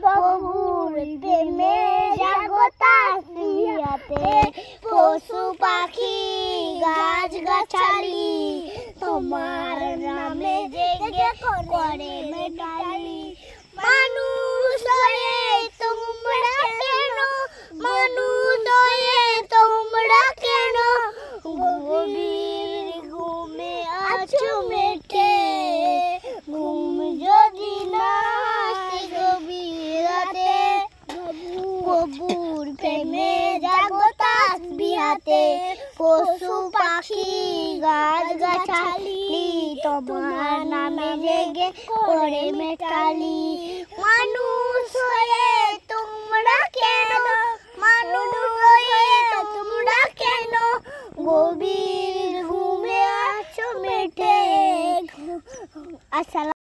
প্রভুর প্রেমে জাগতা সিয়াতে পশু পাখি গাছ গাছালি তোমার নামে জেগে করে মেটালি মানুষ হয়ে তোমরা কেন মানুষ হয়ে তোমরা কেন গভীর ঘুমে আছো মেটে ঘুম যদি না আসে গভীর রাতে প্রভুর প্রেমে জাগো তাসবিহাতে পশু পাখি গাছ গাছালি তোমার নামে জেগে করে মেটালি মানুষ হয়ে তোমরা কেন মানুষ হয়ে তোমরা কেন গভীর ঘুমে আছো মেটে। আসসালাম।